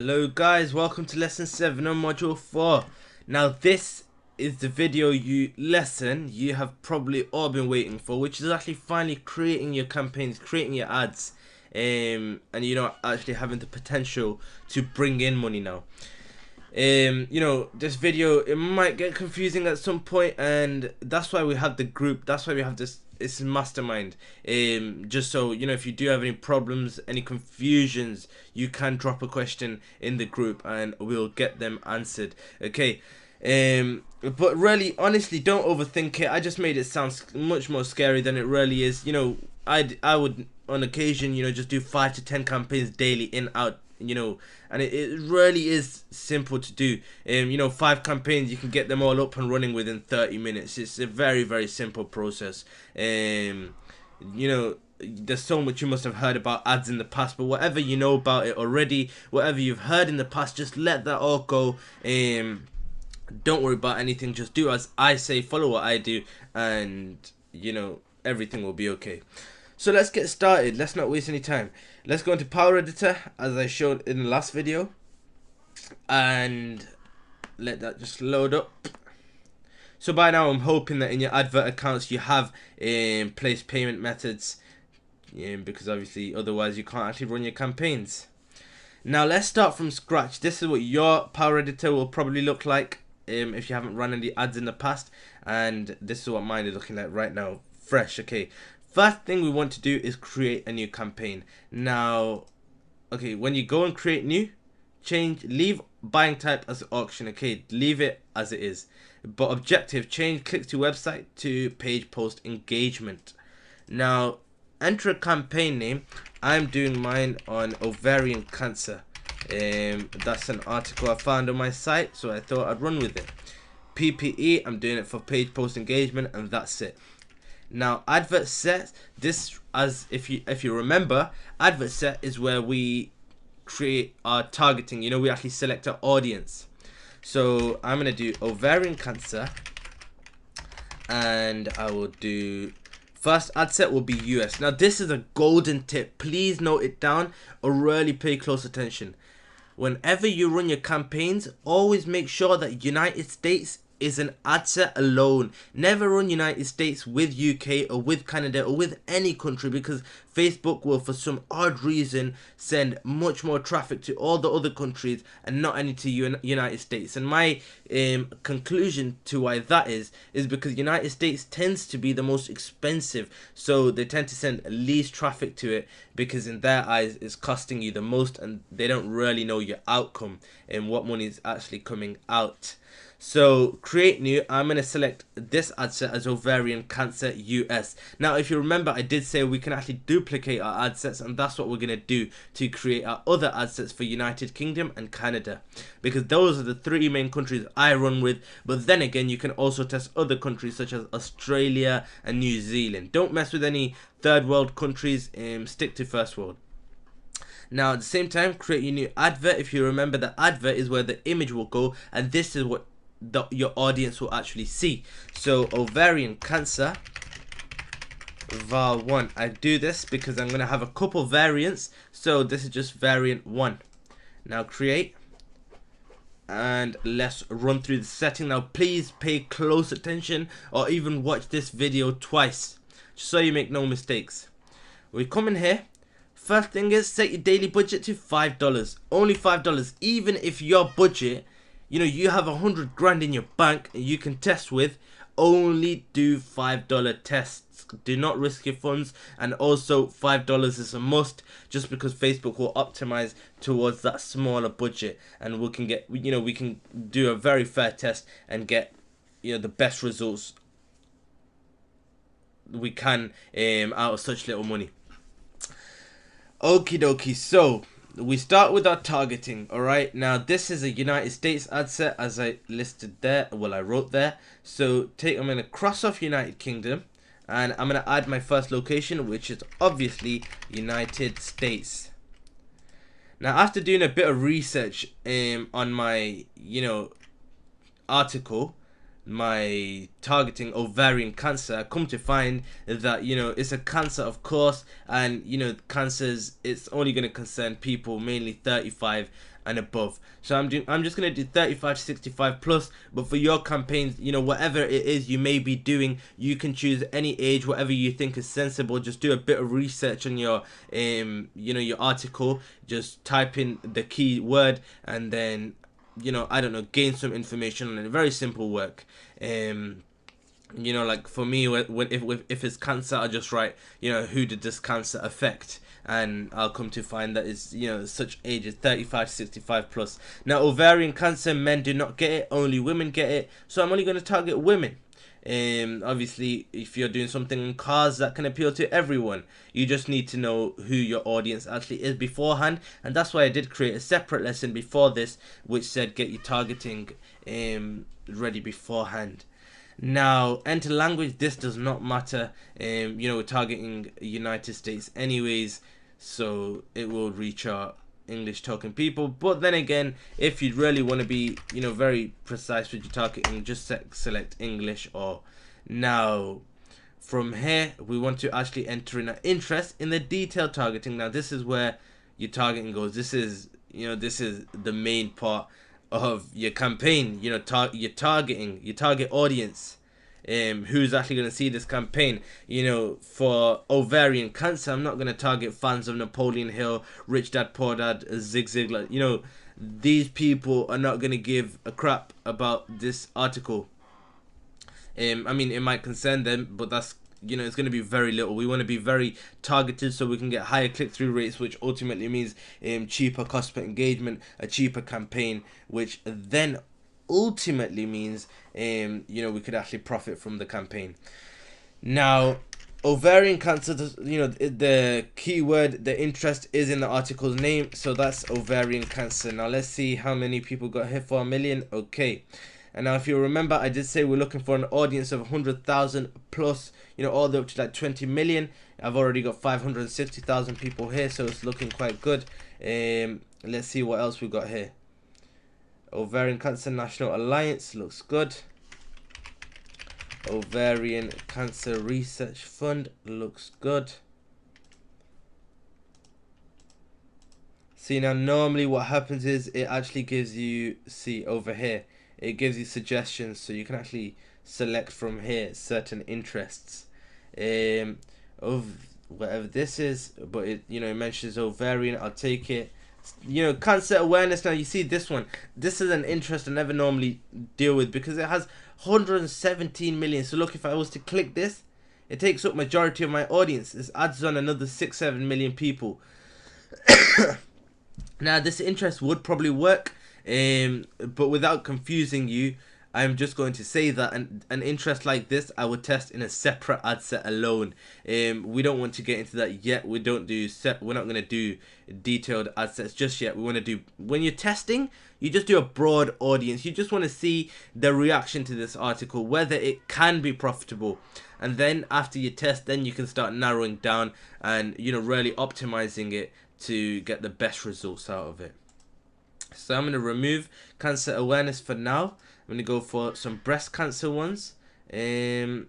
Hello guys, welcome to lesson 7 on module 4. Now this is the video lesson you have probably all been waiting for, which is actually finally creating your campaigns, creating your ads, and actually having the potential to bring in money now. This video, it might get confusing at some point, and that's why we have the group, that's why we have this mastermind, just so if you do have any problems, any confusions, you can drop a question in the group and we'll get them answered. Okay. But really, honestly, don't overthink it. I just made it sound much more scary than it really is. I would on occasion just do 5 to 10 campaigns daily, in, out, and it really is simple to do. 5 campaigns, you can get them all up and running within 30 minutes. It's a very, very simple process. There's so much you must have heard about ads in the past, but whatever you know about it already, whatever you've heard in the past, just let that all go. Don't worry about anything, just do as I say, follow what I do, and everything will be okay. So let's get started. Let's not waste any time. Let's go into Power Editor as I showed in the last video, and let that just load up. So by now I'm hoping that in your advert accounts you have placed payment methods, because obviously otherwise you can't actually run your campaigns. Now let's start from scratch. This is what your Power Editor will probably look like if you haven't run any ads in the past, and this is what mine is looking like right now, fresh. Okay, first thing we want to do is create a new campaign. Now, okay, when you go and create new, leave buying type as auction. Okay, leave it as it is, but objective, change clicks to website to page post engagement. Now enter a campaign name. I'm doing mine on ovarian cancer. That's an article I found on my site, so I thought I'd run with it. PPE, I'm doing it for page post engagement, and that's it. Now advert set, this, as if you remember, advert set is where we create our targeting. We actually select our audience. So I'm gonna do ovarian cancer, and I will do first ad set will be US. Now this is a golden tip, please note it down or really pay close attention. Whenever you run your campaigns, always make sure that United States is an ad set alone. Never run United States with UK or with Canada or with any country, because Facebook will for some odd reason send much more traffic to all the other countries and not any to United States. And my conclusion to why that is because United States tends to be the most expensive, so they tend to send least traffic to it, because in their eyes it's costing you the most and they don't really know your outcome and what money is actually coming out. So create new, I'm going to select this ad set as ovarian cancer US. Now if you remember, I did say we can actually duplicate our ad sets, and that's what we're going to do to create our other ad sets for United Kingdom and Canada, because those are the 3 main countries I run with. But then again, you can also test other countries such as Australia and New Zealand. Don't mess with any third world countries, stick to first world. Now at the same time, create your new advert. If you remember, the advert is where the image will go, and this is what your audience will actually see. So ovarian cancer var1. I do this because I'm going to have a couple variants, so this is just variant 1. Now create, and let's run through the setting. Now please pay close attention, or even watch this video twice, just so you make no mistakes. We come in here. First thing is, set your daily budget to $5. Only $5. Even if your budget, you have 100 grand in your bank and you can test with, only do $5 tests. Do not risk your funds, and also $5 is a must, just because Facebook will optimize towards that smaller budget, and we can get, we can do a very fair test and get the best results we can out of such little money. Okie dokie, so we start with our targeting. Alright, now this is a United States ad set, as I listed there, well I wrote there. So I'm going to cross off United Kingdom, and I'm going to add my first location, which is obviously United States. Now after doing a bit of research on my article, my targeting ovarian cancer, I come to find that it's a cancer, of course, and cancers, it's only going to concern people mainly 35 and above. So I'm just gonna do 35 to 65 plus. But for your campaigns, you know, whatever it is you may be doing, you can choose any age, whatever you think is sensible. Just do a bit of research on your you know, your article. Just type in the key word and then, you know, I don't know, gain some information on it. Very simple work. You know, like for me, if it's cancer, I just write, you know, who did this cancer affect, and I'll come to find that it's, you know, such ages 35 to 65 plus. Now, ovarian cancer, men do not get it, only women get it, so I'm only going to target women. Obviously, if you're doing something in cars that can appeal to everyone, you just need to know who your audience actually is beforehand, and that's why I did create a separate lesson before this, which said get your targeting ready beforehand. Now, enter language, this does not matter. You know, we're targeting United States anyways, so it will reach our English talking people. But then again, if you really want to be, you know, very precise with your targeting, just select English. Or now from here, we want to actually enter in an interest in the detailed targeting. Now this is where your targeting goes. This is, you know, this is the main part of your campaign. You know, your targeting, your target audience, who's actually going to see this campaign. You know, for ovarian cancer, I'm not going to target fans of Napoleon Hill, Rich Dad Poor Dad, Zig Ziglar. You know, these people are not going to give a crap about this article. I mean, it might concern them, but that's, you know, it's going to be very little. We want to be very targeted so we can get higher click-through rates, which ultimately means cheaper cost per engagement, a cheaper campaign, which then ultimately means you know, we could actually profit from the campaign. Now, ovarian cancer, you know, the keyword, the interest is in the article's name, so that's ovarian cancer. Now let's see how many people got hit for 1 million. Okay. And now if you remember, I did say we're looking for an audience of 100,000 plus, you know, all the way up to like 20 million. I've already got 560,000 people here, so it's looking quite good. Let's see what else we got here. Ovarian Cancer National Alliance looks good. Ovarian Cancer Research Fund looks good. See, now normally what happens is it actually gives you, see over here, it gives you suggestions, so you can actually select from here certain interests of whatever this is, but it, you know, it mentions ovarian. I'll take it. You know, cancer awareness. Now you see this one, this is an interest I never normally deal with because it has 117 million. So look, if I was to click this, it takes up majority of my audience. This adds on another 6-7 million people. Now this interest would probably work, but without confusing you, I'm just going to say that an interest like this I would test in a separate ad set alone. We don't want to get into that yet. We're not going to do detailed ad sets just yet. We want to do, when you're testing, you just do a broad audience. You just want to see the reaction to this article, whether it can be profitable. And then after you test, then you can start narrowing down and, you know, really optimizing it to get the best results out of it. So I'm going to remove cancer awareness for now. I'm going to go for some breast cancer ones. Ooh,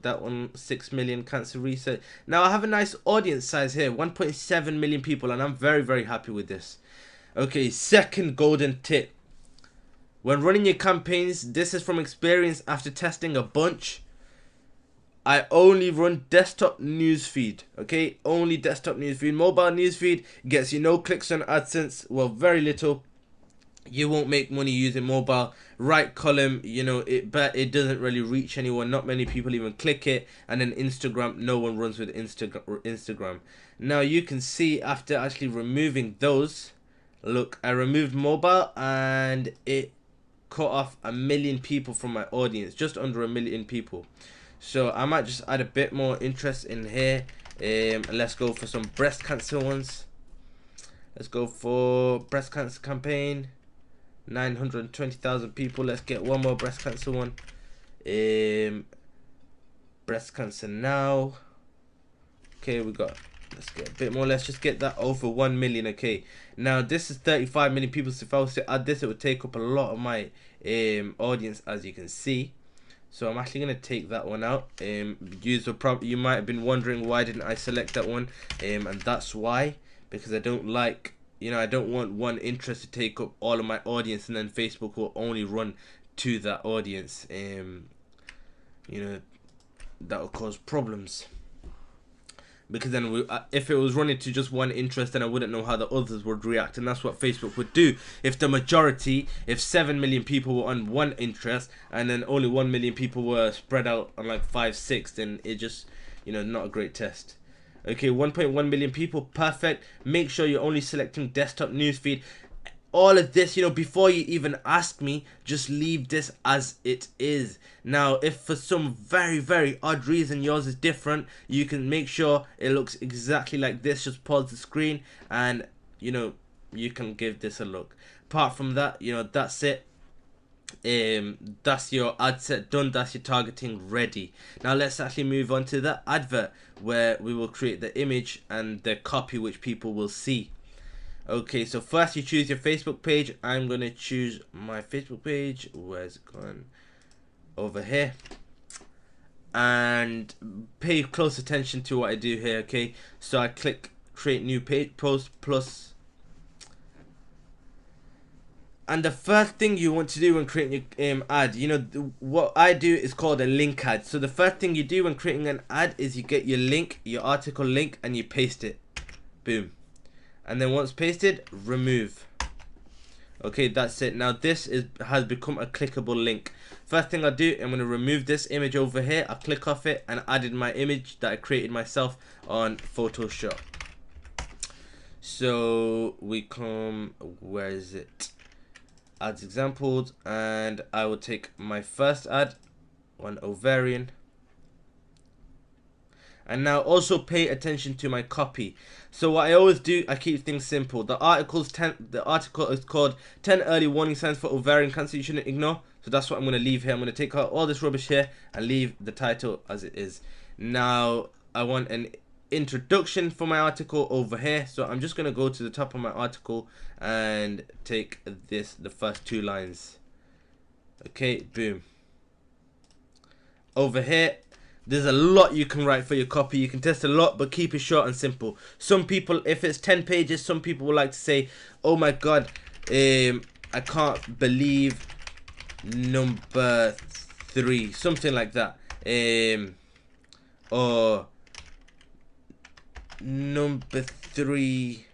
that one, 6 million cancer research. Now I have a nice audience size here, 1.7 million people, and I'm very, very happy with this. Okay, second golden tip. When running your campaigns, this is from experience after testing a bunch. I only run desktop newsfeed, okay? Only desktop newsfeed. Mobile newsfeed gets you no clicks on AdSense, well, very little. You won't make money using mobile. Right column, you know, it doesn't really reach anyone. Not many people even click it. And then Instagram, no one runs with Instagram. Now you can see after actually removing those, look, I removed mobile and it cut off 1 million people from my audience, just under 1 million people. So I might just add a bit more interest in here. Let's go for some breast cancer ones. Let's go for breast cancer campaign. 920,000 people. Let's get one more breast cancer one. Breast cancer now. Okay, we got, let's get a bit more. Let's just get that over 1 million. Okay, now this is 35 million people, so if I was to add this, it would take up a lot of my audience, as you can see. So I'm actually going to take that one out. You might have been wondering why didn't I select that one, and that's why, because I don't like, you know, I don't want one interest to take up all of my audience, and then Facebook will only run to that audience. You know, that will cause problems, because then if it was running to just one interest, then I wouldn't know how the others would react, and that's what Facebook would do. If the majority, if 7 million people were on one interest, and then only 1 million people were spread out on like 5, 6, then it just, you know, not a great test. Okay, 1.1 million people, perfect. Make sure you're only selecting desktop newsfeed. All of this, you know, before you even ask me, just leave this as it is. Now, if for some very, very odd reason yours is different, you can make sure it looks exactly like this. Just pause the screen and, you know, you can give this a look. Apart from that, you know, that's it. That's your ad set done. That's your targeting ready. Now let's actually move on to the advert, where we will create the image and the copy which people will see. Okay, so first you choose your Facebook page. I'm gonna choose my Facebook page. Where's it gone? Over here. And pay close attention to what I do here. Okay, so I click create new page post plus, and the first thing you want to do when creating your ad, you know, what I do is called a link ad. So the first thing you do when creating an ad is you get your link, your article link, and you paste it. Boom. And then once pasted, remove. Okay, that's it. Now this has become a clickable link. First thing I do, I'm going to remove this image over here. I click off it and added my image that I created myself on Photoshop. So we come, where is it? Ads examples, and I will take my first ad, one ovarian. And now also pay attention to my copy. So what I always do, I keep things simple. The article is called 10 early warning signs for ovarian cancer you shouldn't ignore. So that's what I'm going to leave here. I'm going to take out all this rubbish here and leave the title as it is. Now I want an introduction for my article over here. So I'm just going to go to the top of my article and take the first 2 lines. Okay, boom. Over here, there's a lot you can write for your copy. You can test a lot, but keep it short and simple. Some people, if it's 10 pages, some people will like to say, oh my god, I can't believe number 3, something like that. Or number 3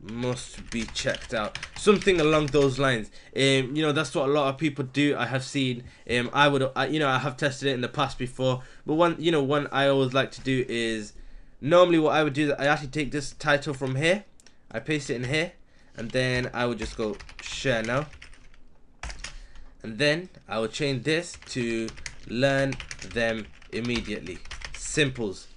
must be checked out, something along those lines. You know, that's what a lot of people do. I have seen. You know, I have tested it in the past before. But one I always like to do is, normally what I would do is I actually take this title from here, I paste it in here, and then I would just go share now, and then I will change this to learn them immediately. Simples.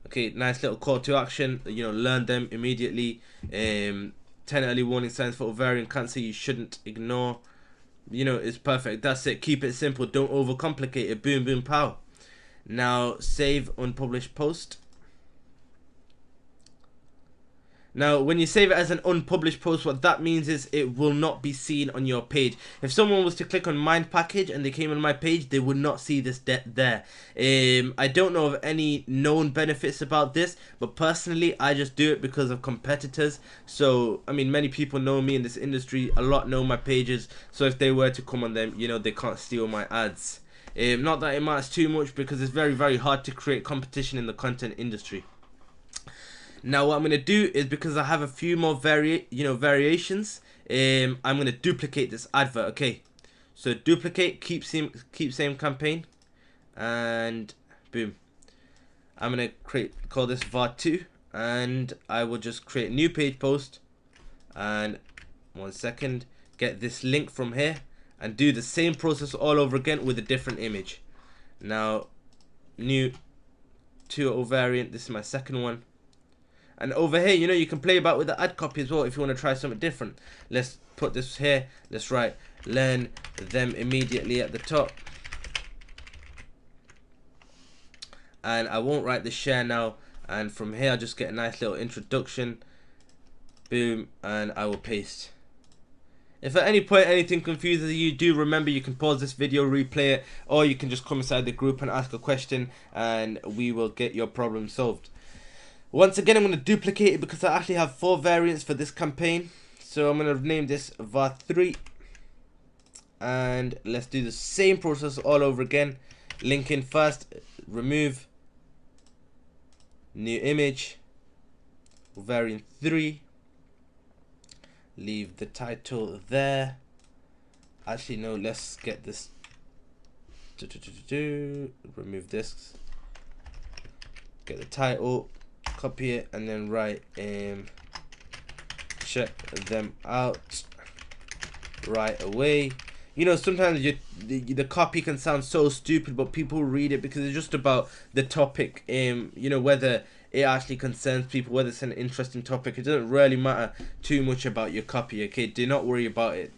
Okay, nice little call to action. You know, learn them immediately. 10 early warning signs for ovarian cancer you shouldn't ignore. You know, it's perfect. That's it. Keep it simple. Don't overcomplicate it. Boom, boom, pow. Now save unpublished post. Now, when you save it as an unpublished post, what that means is it will not be seen on your page. If someone was to click on Mind Package and they came on my page, they would not see this there. I don't know of any known benefits about this, but personally, I just do it because of competitors. So, I mean, many people know me in this industry. A lot know my pages. So if they were to come on them, you know, they can't steal my ads. Not that it matters too much, because it's very, very hard to create competition in the content industry. Now what I'm going to do is, because I have a few more variations, I'm going to duplicate this advert. Okay, so duplicate, keep same campaign, and boom. I'm going to call this var2, and I will just create a new page post, and 1 second, get this link from here, and do the same process all over again with a different image. Now, new to ovarian, this is my second one. And over here, you know, you can play about with the ad copy as well if you want to try something different. Let's put this here. Let's write learn them immediately at the top. And I won't write the share now. And from here, I'll just get a nice little introduction. Boom. And I will paste. If at any point anything confuses you, do remember you can pause this video, replay it, or you can just come inside the group and ask a question, and we will get your problem solved. Once again, I'm going to duplicate it because I actually have 4 variants for this campaign. So I'm going to name this var3. And let's do the same process all over again. Link in first, remove, new image, variant 3. Leave the title there. Actually, no, let's get this. Remove this. Get the title, copy it, and then write check them out right away. You know, sometimes the copy can sound so stupid, but people read it because it's just about the topic. You know, whether it actually concerns people, whether it's an interesting topic. It doesn't really matter too much about your copy. Okay, do not worry about it.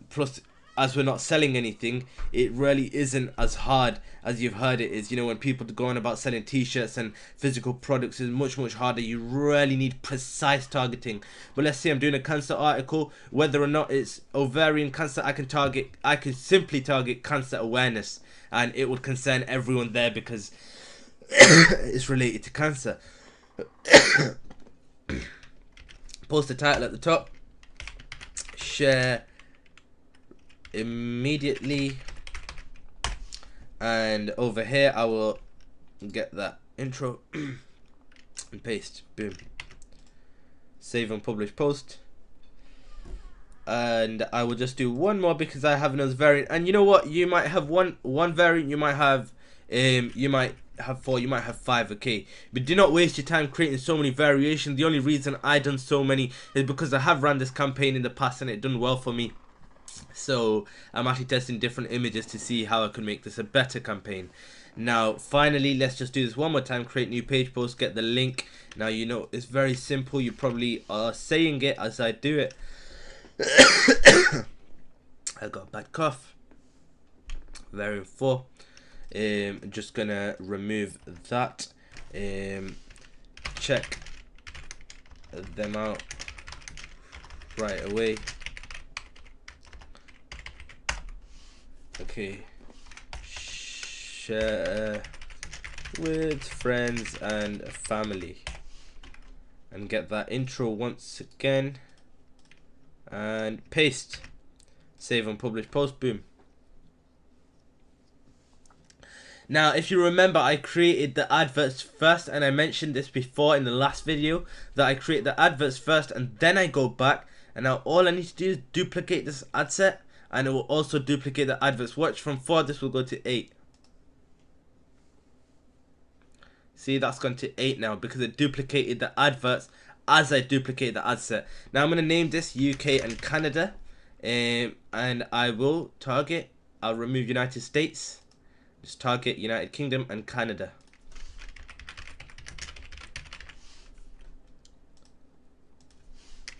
Plus, as we're not selling anything, it really isn't as hard as you've heard it is. You know, when people go on about selling t-shirts and physical products, is much harder. You really need precise targeting. But let's say I'm doing a cancer article, whether or not it's ovarian cancer, I can simply target cancer awareness, and it would concern everyone there because it's related to cancer. Post the title at the top, share immediately, and over here I will get that intro and paste. Boom. Save and publish post, and I will just do one more because I have another variant. And you know what, you might have one variant, you might have 4, you might have 5. Okay, but do not waste your time creating so many variations. The only reason I done so many is because I have ran this campaign in the past and it done well for me. So I'm actually testing different images to see how I can make this a better campaign. Now finally, let's just do this one more time. Create new page post, get the link. Now, you know, it's very simple. You probably are saying it as I do it. I got a bad cough. Variant 4. I'm just gonna remove that. Check them out right away. Okay, share with friends and family, and get that intro once again, and paste, save and publish post. Boom. Now, if you remember, I created the adverts first, and I mentioned this before in the last video, that I create the adverts first and then I go back, and now all I need to do is duplicate this ad set, and it will also duplicate the adverts. Watch, from 4 this will go to 8. See, that's gone to 8 now because it duplicated the adverts as I duplicate the ad set. Now I'm going to name this UK and Canada, and I will target, I'll remove United States, just target United Kingdom and Canada.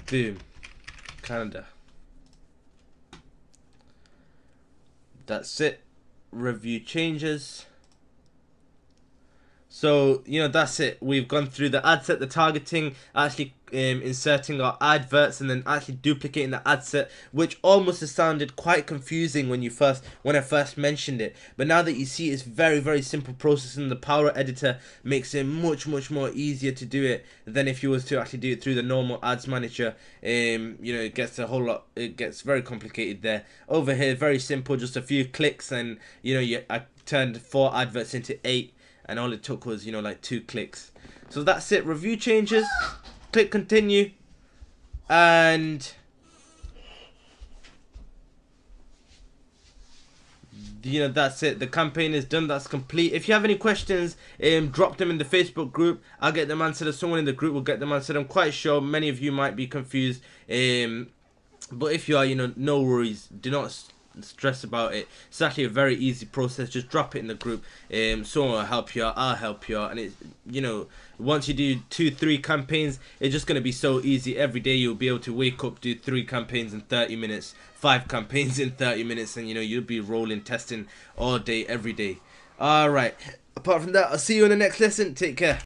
Boom. Canada. That's it. Review changes. So, you know, that's it. We've gone through the ad set, the targeting, actually inserting our adverts, and then actually duplicating the ad set, which almost has sounded quite confusing when I first mentioned it. But now that you see, it's very simple process, and the Power Editor makes it much more easier to do it than if you was to actually do it through the normal ads manager. You know, it gets it gets very complicated there. Over here, very simple, just a few clicks, and you know, I turned 4 adverts into 8. And all it took was, you know, like 2 clicks. So that's it. Review changes. Click continue. And you know, that's it. The campaign is done. That's complete. If you have any questions, drop them in the Facebook group. I'll get them answered. Or someone in the group will get them answered. I'm quite sure many of you might be confused. But if you are, you know, no worries. Do not stress about it. It's actually a very easy process. Just drop it in the group. Someone will help you out. I'll help you out. And it's, you know, once you do 2-3 campaigns, it's just going to be so easy. Every day you'll be able to wake up, do 3 campaigns in 30 minutes, 5 campaigns in 30 minutes, and you know, you'll be rolling, testing all day, every day. Alright, apart from that, I'll see you in the next lesson. Take care.